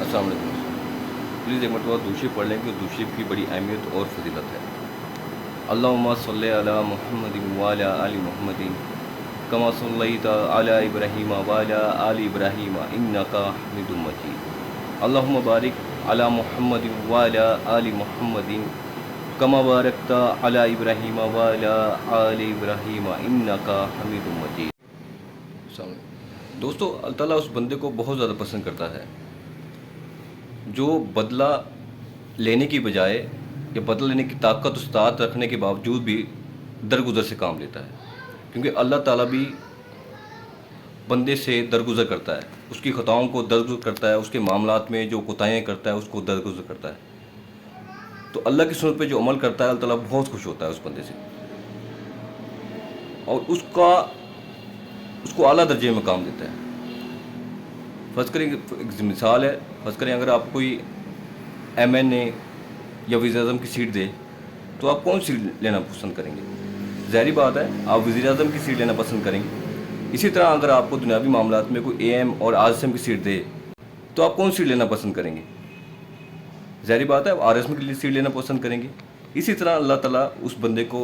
अस्सलाम वालेकुम। प्लीज़ एक मरतबा दूसरी पढ़ लें कि दूसरी की बड़ी अहमियत और फजीलत है। अल्लाहुम्मा सल्ली अला मुहम्मदिन व अला आलि मुहम्मदिन कमा सल्लैता अला इब्राहीम व अला आलि इब्राहीम इन्नका हमीदुम मजीद। अल्लाहुम्मा बारिक अला मुहम्मदिन व अला आलि मुहम्मदिन कमा बारकता अला इब्राहीम व अला आलि इब्राहीम इन्नका हमीदुम मजीद। दोस्तों, अल्लाह ताला उस बंदे को बहुत ज़्यादा पसंद करता है जो बदला लेने की बजाय या बदला लेने की ताकत उस्ताद रखने के बावजूद भी दरगुजर से काम लेता है। क्योंकि अल्लाह ताला भी बंदे से दरगुजर करता है, उसकी ख़ताओं को दरगुजर करता है, उसके मामलात में जो कोताहियाँ करता है उसको दरगुजर करता है। तो अल्लाह की सुन्नत पे जो अमल करता है अल्लाह ताला बहुत खुश होता है उस बंदे से और उसको आला दर्जे में काम देता है। फ़र्ज़ करें, एक मिसाल है, फ़र्ज़ करें अगर आप कोई MNA या वज़ीर-ए-आज़म की सीट दे तो आप कौन सी लेना पसंद करेंगे? ज़ाहिर बात है आप वज़ीर-ए-आज़म की सीट लेना पसंद करेंगे। इसी तरह अगर आपको दुनियावी मामलात में कोई AM और RSM की सीट दे तो आप कौन सी लेना पसंद करेंगे? ज़ाहिर बात है आप RSM की सीट लेना पसंद करेंगे। इसी तरह अल्लाह ताला उस बंदे को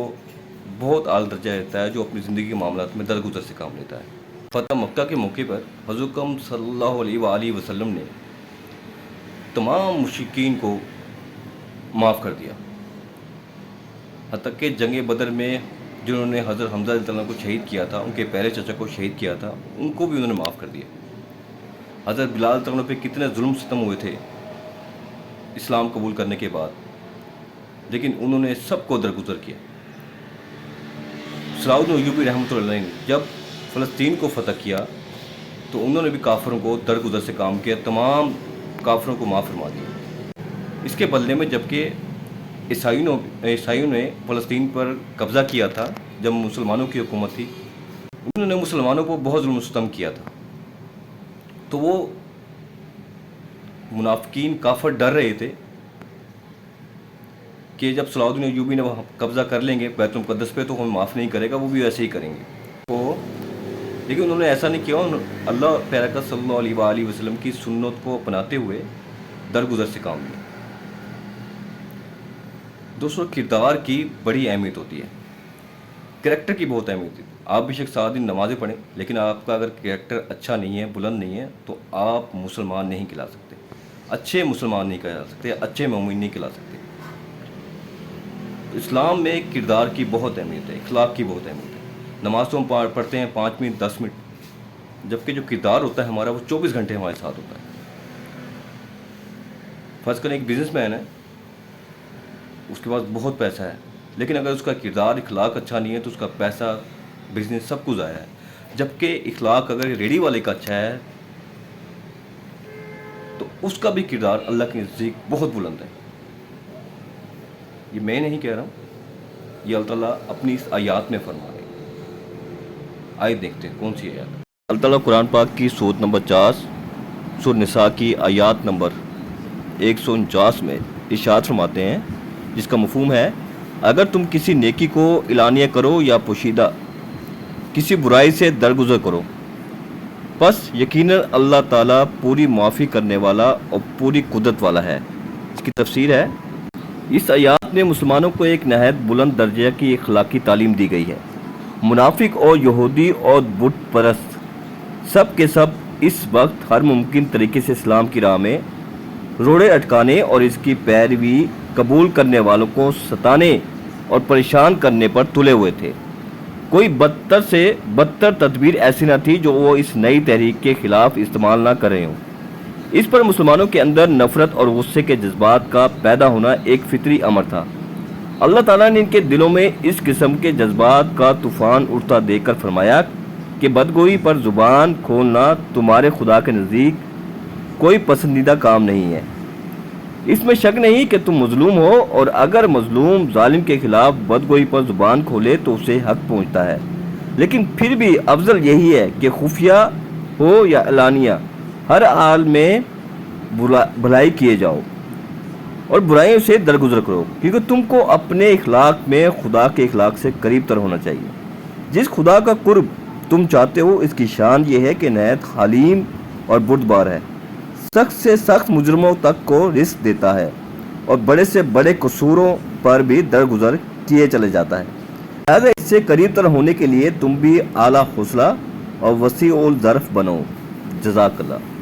बहुत आला दर्जा देता है जो अपनी ज़िंदगी के मामलात में दरगुजर से काम लेता है। फ़तह मक्का के मौके पर हुज़ूर अकरम सल्लल्लाहु अलैहि वसल्लम ने तमाम मुश्रिकीन को माफ़ कर दिया। हत्ता कि जंग बदर में जिन्होंने हज़रत हमज़ा रज़ियल्लाहु अन्हु को शहीद किया था, उनके पहले चचा को शहीद किया था, उनको भी उन्होंने माफ़ कर दिया। हज़रत बिलाल रज़ियल्लाहु अन्हु पे कितने जुल्म सितम हुए थे इस्लाम कबूल करने के बाद, लेकिन उन्होंने सबको दरगुजर किया। सलाहुद्दीन अय्यूबी रहमतुल्लाह अलैह ने जब फ़लस्तीन को फ़तह किया तो उन्होंने भी काफ़िरों को दरगुजर से काम किया, तमाम काफ़िरों को माफ़ फरमा दिया। इसके बदले में जबकि ईसाइयों ने फ़लस्तीन पर कब्ज़ा किया था, जब मुसलमानों की हुकूमत थी, उन्होंने मुसलमानों को बहुत जुल्म सितम किया था। तो वो मुनाफिकीन काफ़िर डर रहे थे कि जब सलाहुद्दीन अय्यूबी ने वहाँ कब्ज़ा कर लेंगे बैतुल मुक़द्दस पे तो हमें माफ़ नहीं करेगा, वो भी वैसे ही करेंगे। तो लेकिन उन्होंने ऐसा नहीं किया। अल्लाह प्यारा सल्लल्लाहु अलैहि वसल्लम की सुन्नत को अपनाते हुए दरगुजर से काम लिया। दोस्तों, किरदार की बड़ी अहमियत होती है, करैक्टर की बहुत अहमियत है। आप बेशक 7 दिन नमाज़ें पढ़ें, लेकिन आपका अगर करैक्टर अच्छा नहीं है, बुलंद नहीं है, तो आप मुसलमान नहीं कहला सकते, अच्छे मुसलमान नहीं कहला सकते, अच्छे मोमिन नहीं कहला सकते। इस्लाम में किरदार की बहुत अहमियत है, इखलाक की बहुत अहमियत है। नमाज तो हम पढ़ते हैं 5 मिनट 10 मिनट, जबकि जो किरदार होता है हमारा वो 24 घंटे हमारे साथ होता है। फ़र्ज़ करें एक बिज़नेसमैन है, उसके पास बहुत पैसा है, लेकिन अगर उसका किरदार इखलाक अच्छा नहीं है तो उसका पैसा बिज़नेस सब कुछ आया है। जबकि इखलाक अगर रेडी वाले का अच्छा है तो उसका भी किरदार अल्लाह के नज़दीक बहुत बुलंद है। ये मैं नहीं कह रहा हूँ, ये अल्लाह ताला अपनी इस आयत में फरमा रहे हैं। आइए देखते हैं कौन सी आयत। अल्लाह ताला कुरान पाक की सूरत नंबर 50 सूरह निसा की आयत नंबर 149 में इरशाद फरमाते हैं, जिसका मफ़हूम है, अगर तुम किसी नेकी को इलानिया करो या पोशीदा किसी बुराई से दरगुजर करो, बस यकीनन अल्लाह ताला पूरी माफ़ी करने वाला और पूरी कुदरत वाला है। इसकी तफसीर है, इस आयत में मुसलमानों को एक नहायत बुलंद दर्जे की इखलाकी तालीम दी गई है। मुनाफिक और यहूदी और बुत परस्त सब के सब इस वक्त हर मुमकिन तरीके से इस्लाम की राह में रोड़े अटकाने और इसकी पैरवी कबूल करने वालों को सताने और परेशान करने पर तुले हुए थे। कोई बदतर से बदतर तदबीर ऐसी न थी जो वो इस नई तहरीक के ख़िलाफ़ इस्तेमाल ना कर रहे हों। इस पर मुसलमानों के अंदर नफ़रत और गुस्से के जज्बात का पैदा होना एक फितरी अमर था। अल्लाह ताला ने इनके दिलों में इस किस्म के जज्बात का तूफ़ान उठता देखकर फरमाया कि बदगोई पर ज़ुबान खोलना तुम्हारे खुदा के नज़दीक कोई पसंदीदा काम नहीं है। इसमें शक नहीं कि तुम मजलूम हो, और अगर मजलूम जालिम के खिलाफ बदगोई पर ज़ुबान खोले तो उसे हक पहुँचता है। लेकिन फिर भी अफजल यही है कि खुफिया हो या एलानिया, हर हाल में भलाई किए जाओ और बुराइयों से दरगुजर करो, क्योंकि तुमको अपने इखलाक में खुदा के इखलाक से करीब तर होना चाहिए। जिस खुदा का कुर्ब तुम चाहते हो, इसकी शान ये है कि नहायत हलीम और बुर्दबार है, سخت سے سخت مجرموں تک کو رزق دیتا ہے اور بڑے سے بڑے قصوروں پر بھی درگزر کیے چلے جاتا ہے۔ لہذا اس سے قریب تر ہونے کے لیے تم بھی اعلیٰ حوصلہ اور وسیع الظرف بنو۔ جزاک اللہ۔